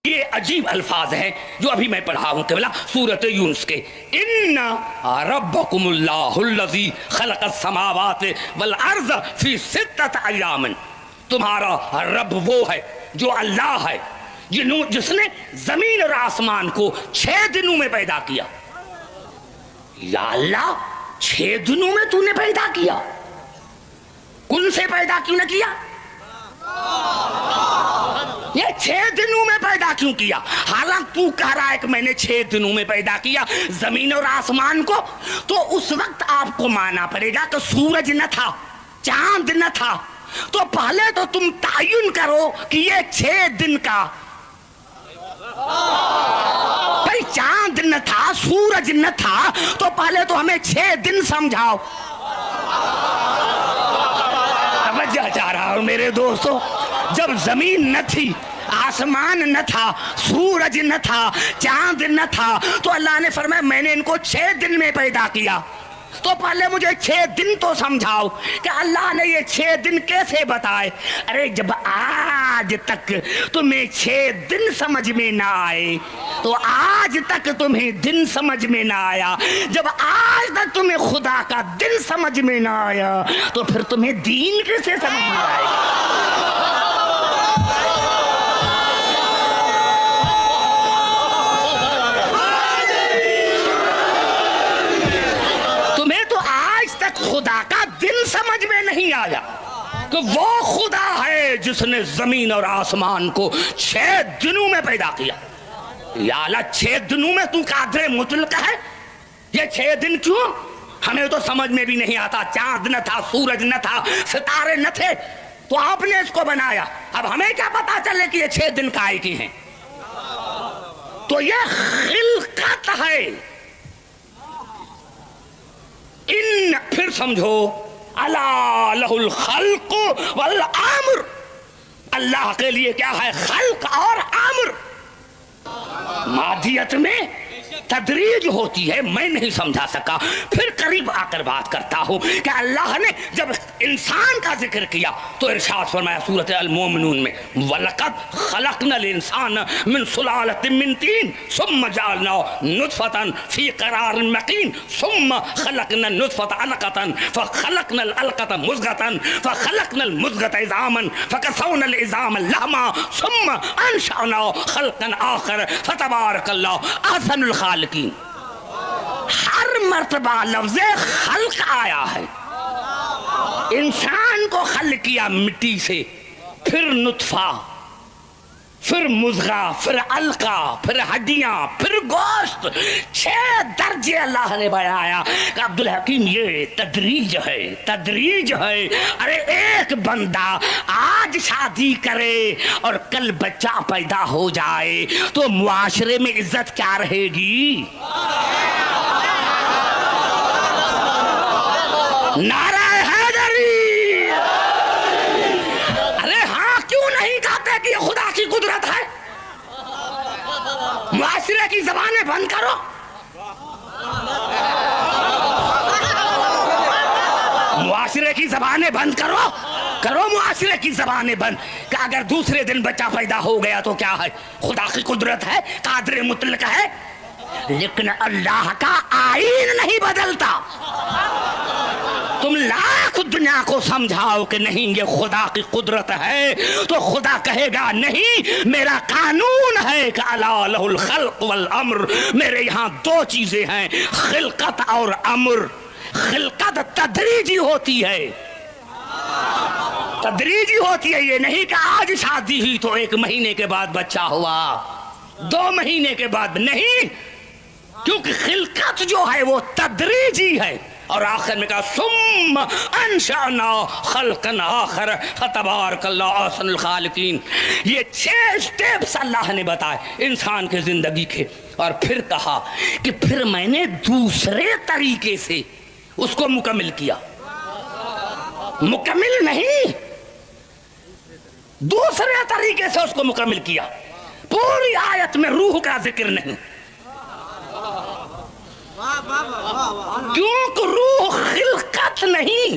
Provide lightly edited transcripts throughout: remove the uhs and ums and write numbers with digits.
یہ عجیب الفاظ ہیں جو ابھی میں پڑھا ہوں کہ سورۃ یونس کے ان ربکم اللہ الذی خلق السماوات والارض فی ستۃ ایام، تمہارا رب وہ ہے جو اللہ ہے جس نے زمین اور آسمان کو 6 دنوں میں پیدا کیا۔ یا اللہ 6 دنوں میں تو نے پیدا کیا، کن سے پیدا کیوں نہ کیا؟ یہ 6 دنوں میں پیدا کیوں کیا؟ حالانکہ تو کہہ رہا ہے کہ میں نے 6 دنوں میں پیدا کیا زمین اور آسمان کو، تو اس وقت آپ کو ماننا پڑے گا کہ سورج نہ تھا، چاند نہ تھا، تو پہلے تو تم تعین کرو کہ یہ 6 دن کا بھائی چاند نہ تھا، سورج نہ تھا، تو پہلے تو ہمیں 6 دن سمجھاؤ۔ توجہ چاہ رہا ہوں میرے دوستو، جب زمین نہ تھی، آسمان نہ تھا، سورج نہ تھا، چاند نہ تھا، تو اللہ نے فرمایا میں نے ان کو 6 دن میں پیدا کیا، تو پہلے مجھے 6 دن تو سمجھاؤ کہ اللہ نے یہ 6 دن کیسے بتائے۔ ارے جب آج تک تمہیں 6 دن سمجھ میں نہ آئے تو آج تک تمہیں دن سمجھ میں نہ آیا، جب آج تک تمہیں خدا کا دن سمجھ میں نہ آیا تو پھر تمہیں دین کیسے سمجھ میں آئے گا؟ خدا کا دن سمجھ میں نہیں آیا کہ وہ خدا ہے جس نے زمین اور آسمان کو 6 دنوں میں پیدا کیا۔ یا اللہ 6 دنوں میں تو قادر مطلق ہے، یہ 6 دن کیوں؟ ہمیں تو سمجھ میں بھی نہیں آتا، چاند نہ تھا، سورج نہ تھا، ستارے نہ تھے، تو آپ نے اس کو بنایا، اب ہمیں کیا پتا چلے کہ یہ 6 دن کائے کی ہیں؟ تو یہ خلقت ہے۔ ان پھر سمجھو الا لہ الخلق والامر، اللہ کے لیے کیا ہے؟ خلق اور امر۔ مادیت میں تدریج ہوتی ہے، میں نہیں سمجھا سکا، پھر قریب آ کر بات کرتا ہوں کہ اللہ نے جب انسان کا ذکر کیا تو ارشاد فرمایا سورۃ المومنون میں وَلَقَدْ خَلَقْنَا الْإِنسَانَ مِنْ سُلَالَةٍ مِنْ طِينٍ ثُمَّ جَعَلْنَاهُ نُطْفَةً فِي قَرَارٍ مَكِينٍ ثُمَّ خَلَقْنَا النُّطْفَةَ عَلَقَةً فَخَلَقْنَا الْعَلَقَةَ مُضْغَةً فَخَلَقْنَا الْمُضْغَةَ عِظَامًا فَكَسَوْنَا الْعِظَامَ لَحْمًا ثُمَّ أَنشَأْنَاهُ خَلْقًا آخَرَ فَتَبَارَكَ اللَّهُ أَحْسَنُ الْخَالِقِينَ۔ ہر مرتبہ لفظ خلق آیا ہے، انسان کو خلق کیا مٹی سے، پھر نطفہ، پھر مضغہ، پھر علقہ، پھر ہڈیاں، پھر گوشت، 6 درجے اللہ نے بنایا کہ عبدالحکیم یہ تدریج ہے، تدریج ہے۔ ارے ایک بندہ آج شادی کرے اور کل بچہ پیدا ہو جائے تو معاشرے میں عزت کیا رہے گی؟ نعرہ حیدری! ارے ہاں کیوں نہیں کہتے کہ یہ خدا کی قدرت ہے؟ معاشرے کی زبانیں بند کرو، معاشرے کی زبانیں بند کرو، کرو معاشرے کی زبانیں بند کہ اگر دوسرے دن بچہ پیدا ہو گیا تو کیا ہے؟ خدا کی قدرت ہے، قادر مطلق ہے، لیکن اللہ کا آئین نہیں بدلتا۔ تم لاکھ دنیا کو سمجھاؤ کہ نہیں یہ خدا کی قدرت ہے تو خدا کہے گا نہیں، میرا قانون ہے کہ الا لہ الخلق والامر، میرے یہاں 2 چیزیں ہیں، خلقت اور امر۔ خلقت تدریجی ہوتی ہے، تدریجی ہوتی ہے، یہ نہیں کہ آج شادی ہوئی تو 1 مہینے کے بعد بچہ ہوا، 2 مہینے کے بعد نہیں، کیونکہ خلقت جو ہے وہ تدریجی ہے۔ اور آخر میں کہا ثم انشأنا خلقا آخر فتبارک اللہ احسن الخالقین۔ یہ 6 سٹیپس اللہ نے بتائے انسان کے زندگی کے، اور پھر کہا کہ پھر میں نے دوسرے طریقے سے اس کو مکمل کیا۔ مکمل نہیں، دوسرے طریقے سے اس کو مکمل کیا۔ پوری آیت میں روح کا ذکر نہیں، کیونکہ روح خلقت نہیں،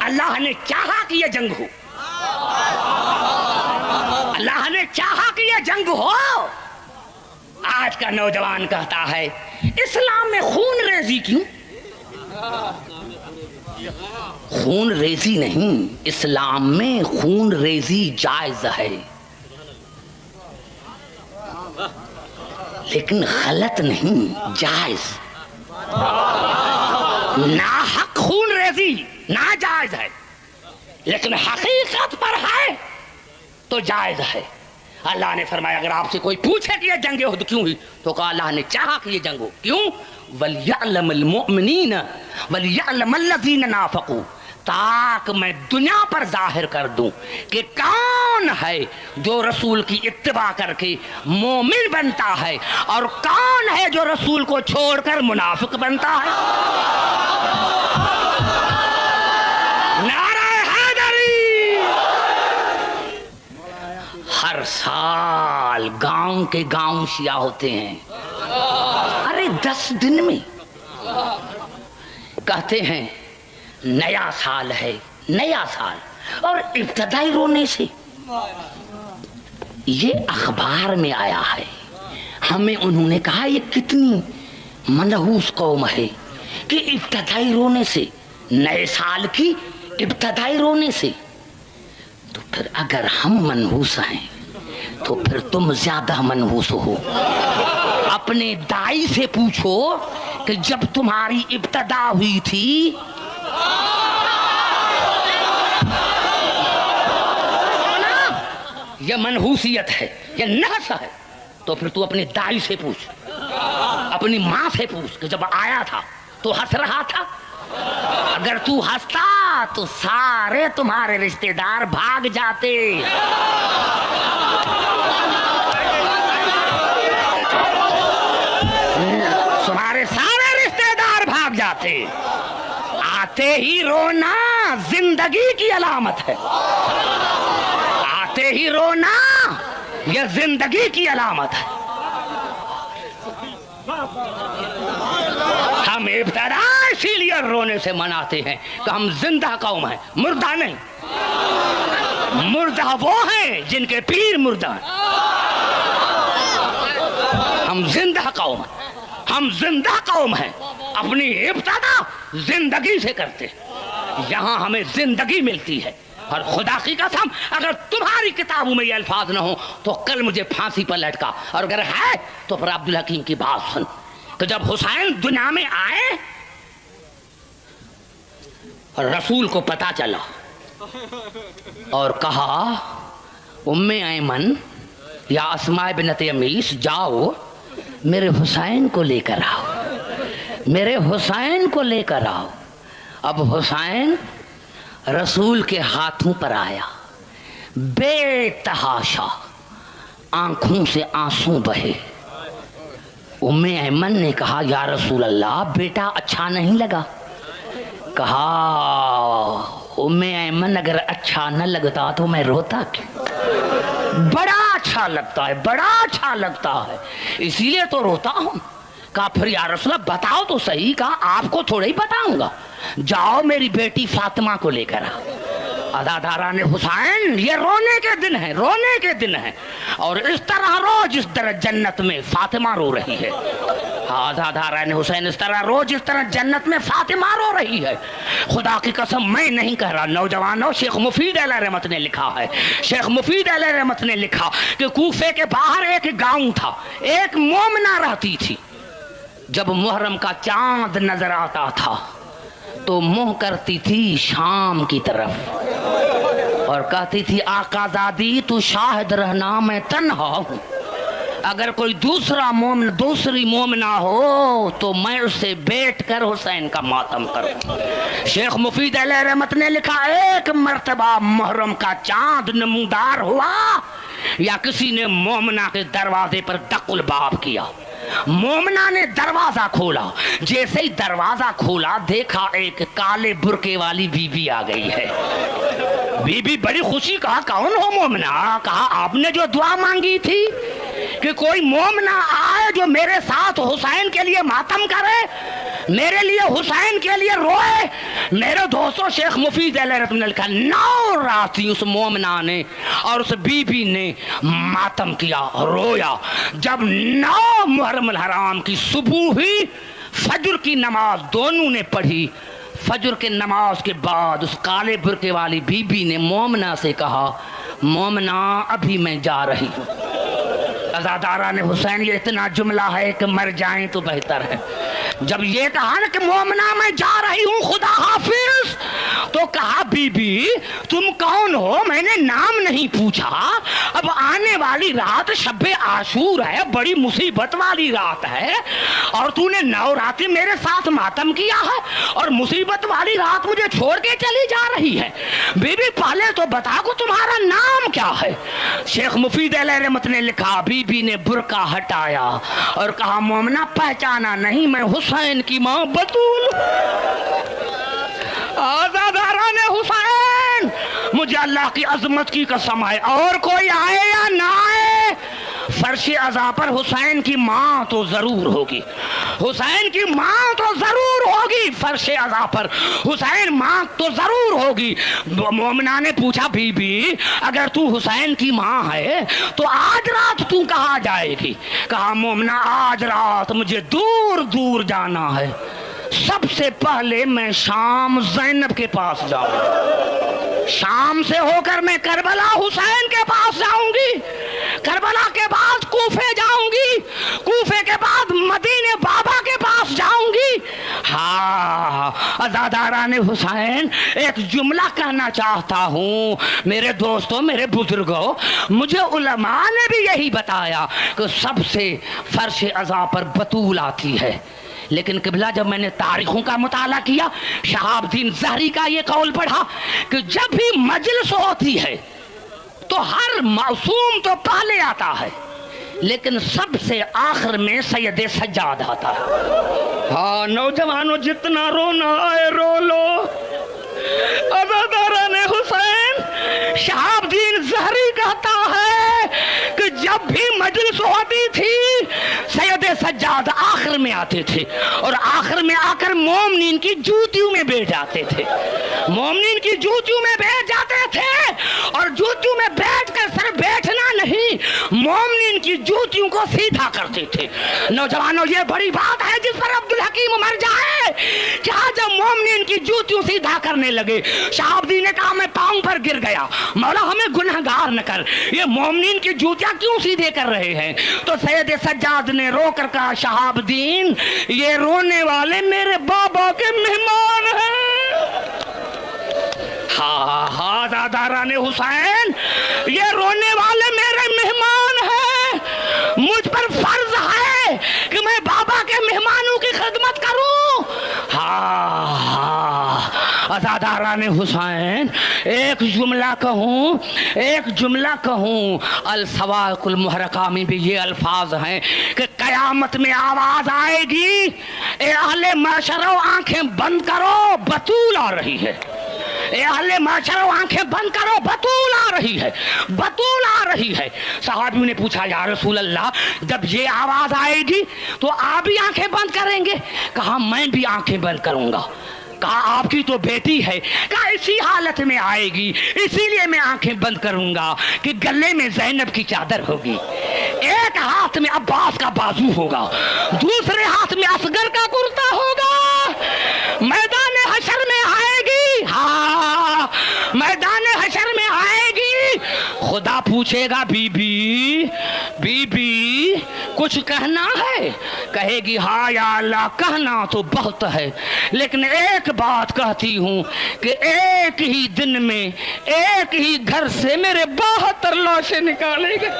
اللہ نے چاہا کہ یہ جنگ ہو، اللہ نے چاہا کہ یہ جنگ ہو۔ آج کا نوجوان کہتا ہے اسلام میں خون ریزی کیوں؟ خون ریزی نہیں، اسلام میں خون ریزی جائز ہے، لیکن غلط نہیں، جائز۔ ناحق خون ریزی ناجائز ہے، لیکن حقیقت پر ہے تو جائز ہے۔ اللہ نے فرمایا اگر آپ سے کوئی پوچھے کہ یہ جنگ احد کیوں ہوئی تو کہا اللہ نے چاہا کہ یہ جنگ ہو۔ کیوں؟ وَلْيَعْلَمَ الْمُؤْمِنِينَ وَلْيَعْلَمَ الَّذِينَ نَافَقُوا، تاکہ میں دنیا پر ظاہر کر دوں کہ کون ہے جو رسول کی اتباع کر کے مومن بنتا ہے اور کون ہے جو رسول کو چھوڑ کر منافق بنتا ہے۔ نعرہ حیدری! ہر سال گاؤں کے گاؤں شیعہ ہوتے ہیں، ارے 10 دن میں کہتے ہیں نیا سال ہے، نیا سال، اور ابتدائی رونے سے یہ اخبار میں آیا ہے۔ ہمیں انہوں نے کہا یہ کتنی منحوس قوم ہے کہ ابتدائی رونے سے، نئے سال کی ابتدائی رونے سے۔ تو پھر اگر ہم منحوس ہیں تو پھر تم زیادہ منحوس ہو۔ اپنے دائی سے پوچھو کہ جب تمہاری ابتدا ہوئی تھی یہ منحوسیت ہے، یہ نحس ہے، تو پھر تو اپنے دائی سے پوچھ، اپنی ماں سے پوچھ کہ جب آیا تھا تو ہنس رہا تھا؟ اگر تو ہنستا تو سارے تمہارے رشتہ دار بھاگ جاتے۔ تمہارے سارے رشتہ دار بھاگ جاتے۔ آتے ہی رونا زندگی کی علامت ہے، آتے ہی رونا یہ زندگی کی علامت ہے۔ ہم ابتدا اسی لیے رونے سے مناتے ہیں کہ ہم زندہ قوم ہیں، مردہ نہیں۔ مردہ وہ ہیں جن کے پیر مردہ ہیں، ہم زندہ قوم ہیں، ہم زندہ قوم ہیں، اپنی ابتدا زندگی سے کرتے ہیں، یہاں ہمیں زندگی ملتی ہے۔ اور خدا کی قسم اگر تمہاری کتابوں میں یہ الفاظ نہ ہو تو کل مجھے پھانسی پر لٹکا، اور اگر ہے تو پھر عبدالحکیم کی بات سن کہ جب حسین دنیا میں آئے اور رسول کو پتا چلا اور کہا ام ایمن یا اسماء بنت امیس جاؤ میرے حسین کو لے کر آؤ، میرے حسین کو لے کر آؤ۔ اب حسین رسول کے ہاتھوں پر آیا، بے تحاشا آنکھوں سے آنسو بہے۔ ام ایمن نے کہا یا رسول اللہ بیٹا اچھا نہیں لگا؟ کہا ام ایمن اگر اچھا نہ لگتا تو میں روتا کیوں؟ بڑا اچھا لگتا ہے، بڑا اچھا لگتا ہے، اسی لیے تو روتا ہوں۔ کہا پھر یا رسول اللہ بتاؤ تو صحیح، کہا آپ کو تھوڑا ہی بتاؤں گا، جاؤ میری بیٹی فاطمہ کو لے کر آؤ۔ عزاداران حسین یہ رونے کے دن ہیں، رونے کے دن ہیں، اور اس طرح رو جس طرح جنت میں فاطمہ رو رہی ہے۔ عزاداران حسین اس طرح رو جس طرح جنت میں فاطمہ رو رہی ہے۔ خدا کی قسم میں نہیں کہہ رہا نوجوانوں، شیخ مفید علیہ رحمت نے لکھا ہے، شیخ مفید علیہ رحمت نے لکھا کہ کوفے کے باہر ایک گاؤں تھا، ایک مومنہ رہتی تھی۔ جب محرم کا چاند نظر آتا تھا تو منہ کرتی تھی شام کی طرف اور کہتی تھی آقا زادی تو شاہد رہنا میں تنہا ہوں، اگر کوئی دوسری مومنہ ہو تو میں اسے بیٹھ کر حسین کا ماتم کروں۔ شیخ مفید علیہ رحمت نے لکھا ایک مرتبہ محرم کا چاند نمودار ہوا یا کسی نے مومنہ کے دروازے پر دق الباب کیا، مومنہ نے دروازہ کھولا، جیسے ہی دروازہ کھولا دیکھا ایک کالے برقعے والی بی بی آ گئی ہے۔ بی بی بڑی خوشی، کہا کون ہو مومنہ؟ کہا آپ نے جو دعا مانگی تھی کہ کوئی مومنہ آئے جو میرے ساتھ حسین کے لیے ماتم کرے، میرے لیے حسین کے لیے روئے. میرے دوستوں شیخ مفید علیہ رحمۃ اللہ کا 9 راتی اس مومنہ نے اور اس بی بی نے ماتم کیا, رویا. جب 9 محرم الحرام کی صبح ہوئی, فجر کی نماز دونوں نے پڑھی. فجر کے نماز کے بعد اس کالے برقے والی بی بی نے مومنہ سے کہا, مومنہ ابھی میں جا رہی ہوں. عزادارہ نے حسین یہ اتنا جملہ ہے کہ مر جائیں تو بہتر ہے. جب یہ کہا نا کہ مومنہ میں جا رہی ہوں خدا حافظ, تو کہا بی بی تم کون ہو, میں نے نام نہیں پوچھا. اب آنے والی رات شب عاشور ہے, بڑی مصیبت والی رات ہے, اور تو نے 9 راتیں میرے ساتھ ماتم کیا ہے اور مصیبت والی رات مجھے چھوڑ کے چلی جا رہی ہے. بی بی پہلے تو بتا کو تمہارا نام کیا ہے. شیخ مفید علیہ رحمت نے لکھا, بی بی نے برقع ہٹایا اور کہا مومنہ پہچانا نہیں, میں حسین کی ماں بطول. آزاداران حسین, مجھے اللہ کی عظمت کی قسم ہے, اور کوئی آئے یا نہ آئے, فرش عزا پر حسین کی ماں تو ضرور ہوگی. حسین کی ماں تو ضرور ہوگی, فرش عزا پر حسین ماں تو ضرور ہوگی. مومنہ نے پوچھا بی بی اگر تو حسین کی ماں ہے تو آج رات تو کہاں جائے گی. کہا مومنہ آج رات مجھے دور دور جانا ہے, سب سے پہلے میں شام زینب کے پاس جاؤں, شام سے ہو کر میں کربلا حسین کے پاس جاؤں گی, کربلا کے بعد کوفے جاؤں گی, کوفے کے بعد مدینے بابا کے پاس جاؤں گی. ہاں عزاداران حسین, ایک جملہ کہنا چاہتا ہوں میرے دوستوں, میرے بزرگوں, مجھے علماء نے بھی یہی بتایا کہ سب سے فرش عزا پر بطول آتی ہے. لیکن قبلہ جب میں نے تاریخوں کا مطالعہ کیا, شہاب الدین زہری کا یہ قول پڑھا کہ جب بھی مجلس ہوتی ہے تو ہر معصوم تو پہلے آتا ہے, لیکن سب سے آخر میں سید سجاد آتا ہے. ہاں نوجوانوں, جتنا رونا ہے رو لو. عزاداران حسین, شہاب الدین زہری کہتا ہے کہ جب بھی مجلس ہوتی تھی سید سجاد آخر میں آتے تھے, اور آخر میں آ کر مومنین کی جوتیوں میں بیٹھ جاتے تھے, مومنین کی جوتیوں میں بیٹھ جاتے تھے, اور جوتیوں میں بیٹھ کر صرف بیٹھنا نہیں, مومنین کی جوتیوں کو سیدھا کرتے تھے. نوجوانوں یہ بڑی بات ہے جس پر عبدالحکیم مر جائے. کیا جب مومنین کی جوتیوں سیدھا کرنے لگے, شہاب الدین نے کہا میں پاؤں پر گر گیا, مولا ہمیں گنہگار نہ کر, یہ مومنین کی جوتیاں کیوں سیدھے کر رہے ہیں. تو سید سجاد نے رو کر کہا شہاب الدین یہ رونے والے میرے بابا کے مہمان ہیں. ہاں عزاداران حسین, یہ رونے والے میرے مہمان ہیں, مجھ پر فرض ہے کہ میں بابا کے مہمانوں کی خدمت کروں. ہاں عزاداران حسین, ایک جملہ کہوں, الصواعق المحرقہ میں بھی یہ الفاظ ہیں کہ قیامت میں آواز آئے گی, اے اہل معاشرو آنکھیں بند کرو بطول آ رہی ہے. اے اہل معاشرو آنکھیں بند کرو بطول آ رہی ہے, بطول آ رہی ہے. صحابیوں نے پوچھا یا رسول اللہ جب یہ آواز آئے گی تو آپ بھی آنکھیں بند کریں گے. کہا میں بھی آنکھیں بند کروں گا. کہا آپ کی تو بیٹی ہے, کہا اسی حالت میں آئے گی, اسی لیے میں آنکھیں بند کروں گا کہ گلے میں زینب کی چادر ہوگی, ایک ہاتھ میں عباس کا بازو ہوگا, دوسرے ہاتھ میں اصغر کا کرتا ہوگا, میدان حشر میں آئے گی. ہاں میدان حشر میں آئے گی, خدا پوچھے گا بی بی کچھ کہنا ہے, کہے گی ہاں یا اللہ کہنا تو بہت ہے, لیکن ایک بات کہتی ہوں کہ ایک ہی دن میں ایک ہی گھر سے میرے 72 لاشیں نکالے گئے.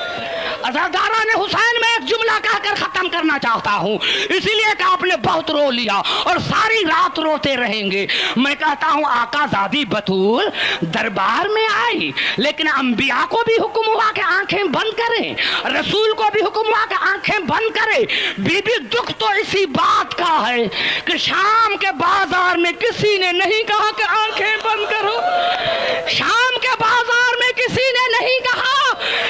عزاداران حسین, میں ایک جملہ کہہ کر ختم کرنا چاہتا ہوں, اسی لیے کہ آپ نے بہت رو لیا اور ساری رات روتے رہیں گے. میں کہتا ہوں آقا زادی بطول دربار میں آئی, لیکن انبیاء کو بھی حکم ہوا کہ آنکھیں بند کریں, رسول کو بھی حکم ہوا کہ آنکھیں بند کریں. بی بی دکھ تو اسی بات کا ہے کہ شام کے بازار میں کسی نے نہیں کہا کہ آنکھیں بند کرو, شام کے بازار میں کسی نے نہیں کہا